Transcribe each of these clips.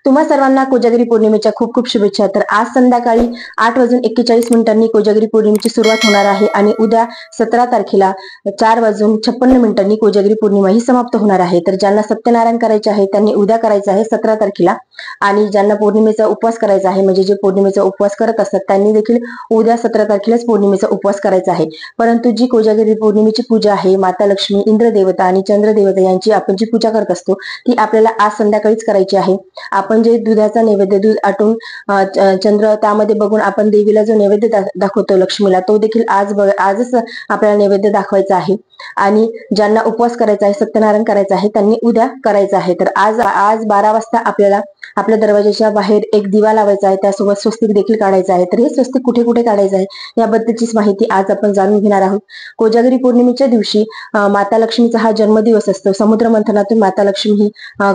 तुम्हा सर्वांना कोजागिरी पौर्णिमेच्या खूप खूप शुभेच्छा। तर आज संध्याकाळी 8:41 कोजागिरी पौर्णिमेची सुरुवात होणार आहे आणि उद्या 17 तारखेला 4:56 कोजागिरी पौर्णिमा ही समाप्त होणार आहे। तर ज्यांना सत्यनारायण करायचे आहे त्यांनी उद्या करायचं आहे 17 तारखेला, आणि ज्यांना पौर्णिमेचा उपवास करायचा आहे म्हणजे जे पौर्णिमेचा उपवास करत असतात त्यांनी देखील उद्या 17 तारखेलाच पौर्णिमेचा उपवास करायचा आहे। परंतु जी कोजागिरी पौर्णिमेची पूजा आहे, माता लक्ष्मी, इंद्र देवता आणि चंद्र देवता यांची आपण जी पूजा करत असतो ती आपल्याला आज संध्याकाळीच करायची आहे। आपण जे दुधाचा नैवेद्य, दूध आटून चंद्र त्यामध्ये बघून आपण देवीला जो नैवेद्य दाखवतो लक्ष्मीला, तो देखील आजच आपल्याला नैवेद्य दाखवायचा आहे। आणि ज्यांना उपवास करायचा आहे, सत्यनारायण करायचं आहे त्यांनी उद्या करायचं आहे। तर आज 12 वाजता आपल्याला आपल्या दरवाजाच्या बाहेर एक दिवा लावायचा आहे, त्यासोबत स्वस्तिक देखील काढायचं आहे। तर हे स्वस्तिक कुठे कुठे काढायचं आहे याबद्दलचीच माहिती आज आपण जाणून घेणार आहोत। कोजागिरी पौर्णिमेच्या दिवशी माता लक्ष्मीचा हा जन्मदिवस असतो। समुद्र मंथनातून माता लक्ष्मी ही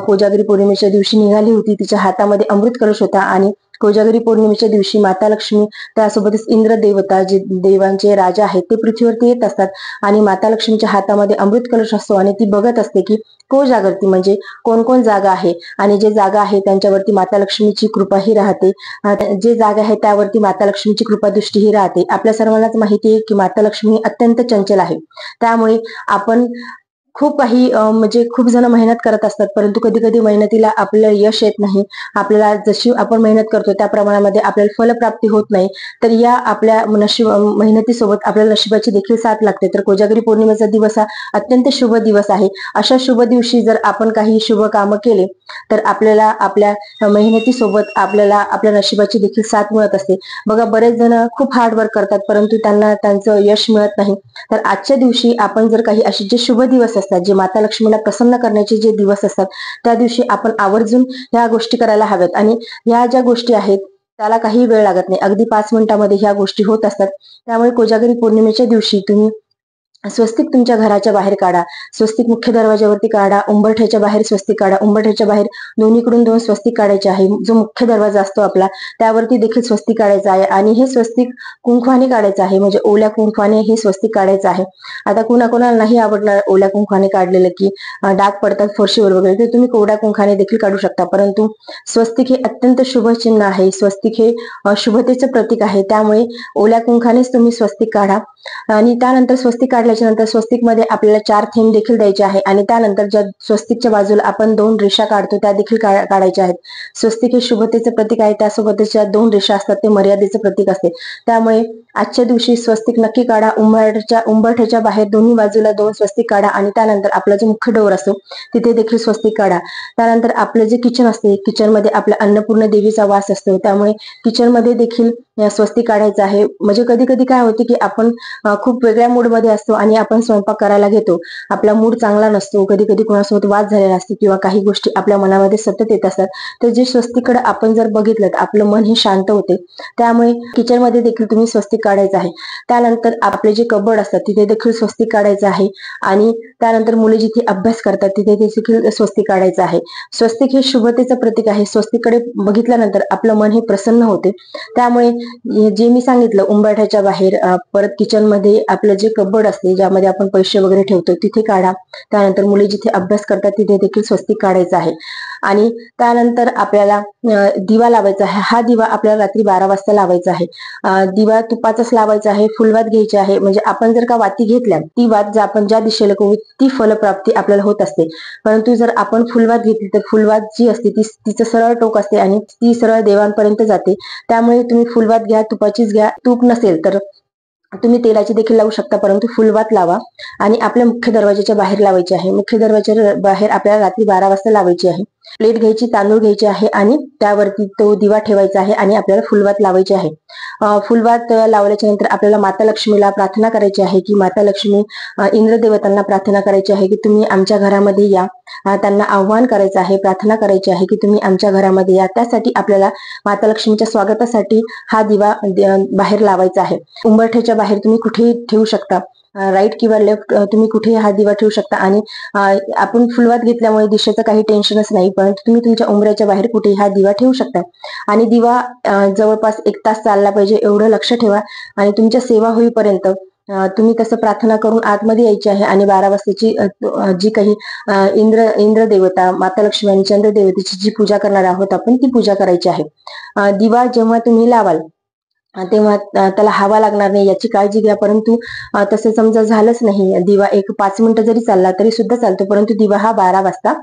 कोजागिरी पौर्णिमेच्या दिवशी निघाली होती। तिच्या हातामध्ये अमृत कलश होता आणि कोजागिरी पौर्णिमेच्या दिवशी माता लक्ष्मी त्यासोबतच इंद्र देवता, जे देवांचे राजा आहेत, ते पृथ्वीवरती येत असतात आणि माता लक्ष्मीच्या हातामध्ये अमृत कलश असतो आणि ती बघत असते की को जागरती म्हणजे कोण कोण जागा आहे, आणि जे जागा आहे त्यांच्यावरती माता लक्ष्मीची कृपाही राहते। जे जागा आहे त्यावरती माता लक्ष्मीची कृपा दृष्टीही राहते। आपल्या सर्वांनाच माहिती आहे की माता लक्ष्मी अत्यंत चंचल आहे, त्यामुळे आपण खूप काही म्हणजे खूप जण मेहनत करत असतात, परंतु कधी कधी मेहनतीला आपल्याला यश येत नाही। आपल्याला जशी आपण मेहनत करतो त्या प्रमाणामध्ये आपल्याला फलप्राप्ती होत नाही। तर या आपल्या मेहनतीसोबत आपल्या नशिबाची देखील साथ लागते। तर कोजागिरी पौर्णिमेचा दिवस हा अत्यंत शुभ दिवस आहे। अशा शुभ दिवशी जर आपण काही शुभ कामं केले तर आपल्याला आपल्या मेहनतीसोबत आपल्याला आपल्या नशिबाची देखील साथ मिळत असते। बघा, बरेच जण खूप हार्डवर्क करतात परंतु त्यांना त्यांचं यश मिळत नाही। तर आजच्या दिवशी आपण जर काही असे जे शुभ दिवस असतात, जे माता लक्ष्मीला प्रसन्न करण्याचे जे दिवस असतात, त्या दिवशी आपण आवर्जून ह्या गोष्टी करायला हव्यात। आणि ह्या ज्या गोष्टी आहेत त्याला काही वेळ लागत नाही, अगदी 5 मिनिटांमध्ये ह्या गोष्टी होत असतात। त्यामुळे कोजागिरी पौर्णिमेच्या दिवशी तुम्ही स्वस्तिक तुमच्या घराच्या बाहेर काढा, स्वस्तिक मुख्य दरवाजावरती काढा, उंबरठ्याच्या बाहेर स्वस्तिक काढा। उंबरठ्याच्या बाहेर दोन्हीकडून 2 स्वस्तिक काढायचे आहे। जो मुख्य दरवाजा असतो आपला त्यावरती देखील स्वस्तिक काढायचं आहे आणि हे स्वस्तिक कुंकवाने काढायचं आहे, म्हणजे ओल्या कुंकवाने हे स्वस्तिक काढायचं आहे। आता कुणाला नाही आवडणार ओल्या कुंकवाने काढलेलं की डाग पडतात फरशीवर वगैरे, तर तुम्ही कोरड्या कुंकवाने देखील काढू शकता। परंतु स्वस्तिक हे अत्यंत शुभ चिन्ह आहे, स्वस्तिक हे शुभतेचं प्रतीक आहे, त्यामुळे ओल्या कुंकवानेच तुम्ही स्वस्तिक काढा। आणि त्यानंतर स्वस्तिक काढल्याच्या नंतर स्वस्तिक मध्ये आपल्याला 4 थेंब देखील द्यायचे आहे आणि त्यानंतर ज्या स्वस्तिकच्या बाजूला आपण 2 रेषा काढतो त्या देखील काढायच्या आहेत। स्वस्तिक हे शुभतेचे प्रतीक आहे, त्यासोबतच ज्या 2 रेषा असतात ते मर्यादेचे प्रतीक असते। त्यामुळे आजच्या दिवशी स्वस्तिक नक्की काढा। उंबरठ्याच्या बाहेर दोन्ही बाजूला 2 स्वस्तिक काढा आणि त्यानंतर आपला जो मुख्य डोर असतो तिथे देखील स्वस्तिक काढा। त्यानंतर आपलं जे किचन असते, किचन मध्ये आपल्या अन्नपूर्ण देवीचा वास असतो, त्यामुळे किचन मध्ये देखील स्वस्तिक काढायचं आहे। म्हणजे कधी कधी काय होते की आपण खूप वेगळ्या मूड मध्ये असतो आणि आपण स्वयंपाक करायला घेतो, आपला मूड चांगला नसतो, कधी कधी कोणासोबत वाद झालेला असतो किंवा काही गोष्टी आपल्या मनामध्ये सतत येत असतात। तर जे स्वस्तिकडे आपण जर बघितलं तर आपलं मन हे शांत होते। त्यामुळे किचन मध्ये देखील तुम्ही स्वस्तिक काढायचं आहे। त्यानंतर आपले जे कबड असतात तिथे देखील स्वस्तिक काढायचं आहे आणि त्यानंतर मुले जिथे अभ्यास करतात तिथे देखील स्वस्तिक काढायचं आहे। स्वस्तिक हे शुभतेचं प्रतीक आहे। स्वस्तिकडे बघितल्यानंतर आपलं मन हे प्रसन्न होते। त्यामुळे जे मी सांगितलं, उंबरठ्याच्या बाहेर, परत किचन मध्ये आपलं जे कबड असते ज्यामध्ये आपण पैसे वगैरे ठेवतो तिथे काढा। त्यानंतर मुले जिथे अभ्यास करतात तिथे देखील स्वस्तिक काढायचं आहे। आणि त्यानंतर आपल्याला दिवा लावायचा आहे। हा दिवा आपल्याला रात्री 12 वाजता लावायचा आहे। दिवा तुपाचाच लावायचा आहे, फुलवात घ्यायची आहे। म्हणजे आपण जर का वाती घेतल्या, ती वात आपण ज्या दिशेला करू ती फलप्राप्ती आपल्याला होत असते। परंतु जर आपण फुलवात घेतली तर फुलवात जी असते तिचं सरळ टोक असते आणि ती सरळ देवांपर्यंत जाते। त्यामुळे तुम्ही फुलवात घ्या, तुपाचीच घ्या, तूप नसेल तर तुम्ही तेलाची देखील लावू शकता, परंतु फुलवात लावा आणि आपल्या मुख्य दरवाजाच्या बाहेर लावायची आहे। मुख्य दरवाजाच्या बाहेर आपल्याला रात्री 12 वाजता लावायची आहे। प्लेट घ्यायची, तांदूळ घ्यायचे आहे आणि त्यावरती तो दिवा ठेवायचा आहे आणि आपल्याला फुलवात लावायची आहे। फुलवात लावल्याच्या नंतर आपल्याला माता लक्ष्मीला प्रार्थना करायची आहे की माता लक्ष्मी, इंद्र देवतांना प्रार्थना करायची आहे की तुम्ही आमच्या घरामध्ये या। त्यांना आव्हान करायचं आहे, प्रार्थना करायची आहे की तुम्ही आमच्या घरामध्ये या। त्यासाठी आपल्याला माता लक्ष्मीच्या स्वागतासाठी हा दिवा बाहेर लावायचा आहे। उंबरठ्याच्या बाहेर तुम्ही कुठेही ठेवू शकता, राईट किंवा लेफ्ट, तुम्ही कुठेही हा दिवा ठेवू शकता। आणि आपण फुलवात घेतल्यामुळे दिशेचं काही टेन्शनच नाही, परंतु तुम्ही तुमच्या उंबऱ्याच्या बाहेर कुठेही हा दिवा ठेवू शकता। आणि दिवा जवळपास 1 तास चालला पाहिजे एवढं लक्ष ठेवा आणि तुमच्या सेवा होईपर्यंत तुम्ही तसं प्रार्थना करून आतमध्ये यायची आहे आणि 12 वाजताची जी काही इंद्र देवता, माता लक्ष्मी आणि चंद्र देवतेची जी पूजा करणार आहोत आपण, ती पूजा करायची आहे. दिवा जेव्हा तुम्ही लावाल तेव्हा त्याला हवा लागणार नाही याची काळजी घ्या. परंतु तसं समजा झालंच नाही, दिवा एक 5 मिनिटं जरी चालला तरी सुद्धा चालतो, परंतु दिवा हा 12 वाजता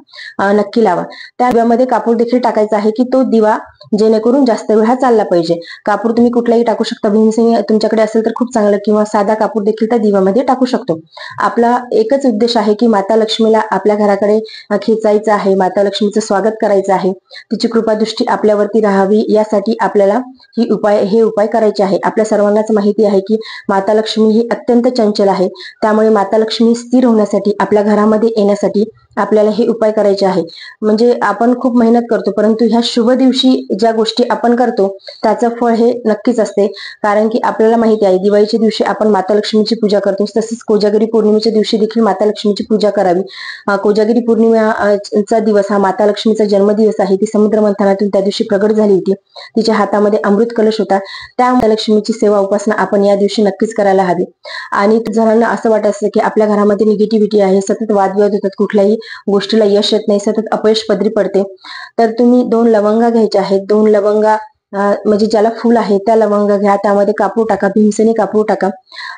नक्की लावा. त्या दिव्यामध्ये कापूर देखील टाकायचा आहे की तो दिवा जेणेकरून जास्त वेळ हा चालला पाहिजे. कापूर तुम्ही कुठलाही टाकू शकता, भीमसेनी तुमच्याकडे असेल तर खूप चांगलं, किंवा साधा कापूर देखील त्या दिव्यामध्ये टाकू शकतो. आपला एकच उद्देश आहे की माता लक्ष्मीला आपल्या घराकडे खेचायचं आहे, माता लक्ष्मीचं स्वागत करायचं आहे, तिची कृपादृष्टी आपल्यावरती राहावी, यासाठी आपल्याला हे उपाय करायचे आहे. आपल्या सर्वांनाच माहिती आहे की माता लक्ष्मी ही अत्यंत चंचल आहे. त्यामुळे माता लक्ष्मी स्थिर होण्यासाठी, आपल्या घरामध्ये येण्यासाठी आपल्याला हे उपाय करायचे आहे. म्हणजे आपण खूप मेहनत करतो, परंतु ह्या शुभ दिवशी ज्या गोष्टी आपण करतो त्याचं फळ हे नक्कीच असते. कारण की आपल्याला माहिती आहे दिवाळीच्या दिवशी आपण माता लक्ष्मीची पूजा करतो, तसेच कोजागिरी पौर्णिमेच्या दिवशी देखील माता लक्ष्मीची पूजा करावी. कोजागिरी पौर्णिमेचा दिवस हा माता लक्ष्मीचा जन्मदिवस आहे. ती समुद्र मंथनातून त्या दिवशी प्रगट झाली होती. तिच्या हातामध्ये अमृत कलश होता. त्या माता लक्ष्मीची सेवा उपासना आपण या दिवशी नक्कीच करायला हवी. आणि जणांना असं वाटत असतं की आपल्या घरामध्ये निगेटिव्हिटी आहे, सतत वादविवाद होतात, कुठल्याही गोष्टीला यश येत नाही, सतत अपयश पदरी पडते, तर तुम्ही 2 लवंगा घ्यायच्या आहेत. 2 लवंगा म्हणजे ज्याला फुल आहे त्या लवंगा घ्या, त्यामध्ये कापूर टाका, भीमसेनी कापूर टाका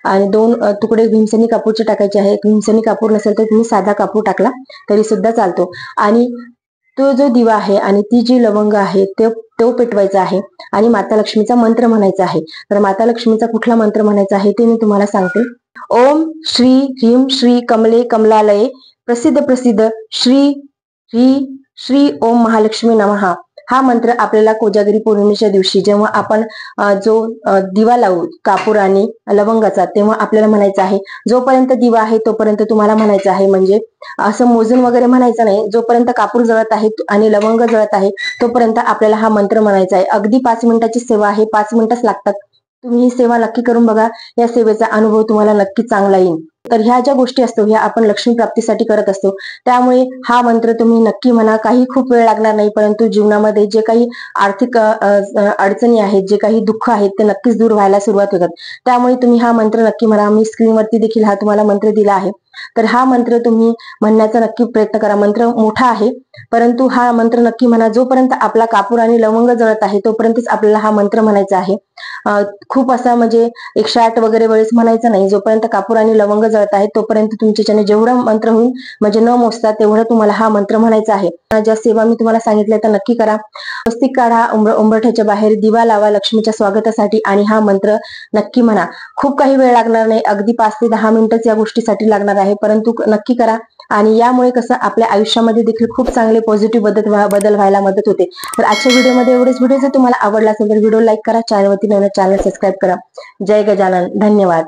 आणि 2 तुकडे भीमसेनी कापूरचे टाकायचे आहेत. भीमसेनी कापूर नसेल तर तुम्ही साधा कापूर टाकला तरी सुद्धा चालतो. आणि तो जो दिवा आहे आणि ती जी लवंग आहे तो पेटवायचा आहे आणि माता लक्ष्मीचा मंत्र म्हणायचा आहे. तर माता लक्ष्मीचा कुठला मंत्र म्हणायचा आहे ते मी तुम्हाला सांगते. ओम श्री ह्रीं श्री कमले कमलालये प्रसिद्ध प्रसिद्ध श्री श्री ओम महालक्ष्मी नमः. हा मंत्र आपल्याला कोजागिरी पौर्णिमेच्या दिवशी जेव्हा आपण जो दिवा लावू कापूर आणि लवंगाचा, तेव्हा आपल्याला म्हणायचा आहे. जोपर्यंत दिवा आहे तोपर्यंत तुम्हाला म्हणायचं आहे, म्हणजे असं मोजून वगैरे म्हणायचं नाही. जोपर्यंत कापूर जळत आहे आणि लवंग जळत आहे तोपर्यंत आपल्याला हा मंत्र म्हणायचा आहे. अगदी 5 मिनिटाची सेवा आहे, 5 मिनिटच लागतात. तुम्ही ही सेवा नक्की करून बघा. या सेवेचा अनुभव तुम्हाला नक्की चांगला येईल. तर ह्या ज्या गोष्टी असतो ह्या आपण लक्ष्मी प्राप्तीसाठी करत असतो. त्यामुळे हा मंत्र तुम्ही नक्की म्हणा. काही खूप वेळ लागणार नाही, परंतु जीवनामध्ये जे काही आर्थिक अडचणी आहेत, जे काही दुःख आहेत, ते नक्कीच दूर व्हायला सुरुवात होतात. त्यामुळे तुम्ही हा मंत्र नक्की म्हणा. मी स्क्रीनवरती देखील हा तुम्हाला मंत्र दिला आहे. तर हा मंत्र तुम्ही म्हणण्याचा नक्की प्रयत्न करा. मंत्र मोठा आहे, परंतु हा मंत्र नक्की म्हणा. जोपर्यंत आपला कापूर आणि लवंग जळत आहे तोपर्यंतच आपल्याला हा मंत्र म्हणायचा आहे. खूप असा म्हणजे 108 वगैरे वेळेस म्हणायचं नाही. जोपर्यंत कापूर आणि लवंग जळत आहे तोपर्यंत तुमच्याच्याने जेवढं मंत्र होईल, म्हणजे न मोजता तेवढं तुम्हाला हा मंत्र म्हणायचा आहे. ज्या सेवा मी तुम्हाला सांगितल्या त्या नक्की करा. स्वस्तिक काढा, उंबरठ्याच्या बाहेर दिवा लावा लक्ष्मीच्या स्वागतासाठी आणि हा मंत्र नक्की म्हणा. खूप काही वेळ लागणार नाही, अगदी 5 ते 10 मिनिटच या गोष्टीसाठी लागणार आहे, परंतु नक्की करा. आणि यामुळे कसं आपल्या आयुष्यामध्ये देखील खूप चांगले पॉझिटिव्ह बदल व्हायला मदत होते. तर आजच्या व्हिडिओमध्ये एवढेच. व्हिडिओ जर तुम्हाला आवडला असेल तर व्हिडिओ लाईक करा, चॅनलवरती नवीन चॅनल सबस्क्राईब करा. जय गजानन. धन्यवाद.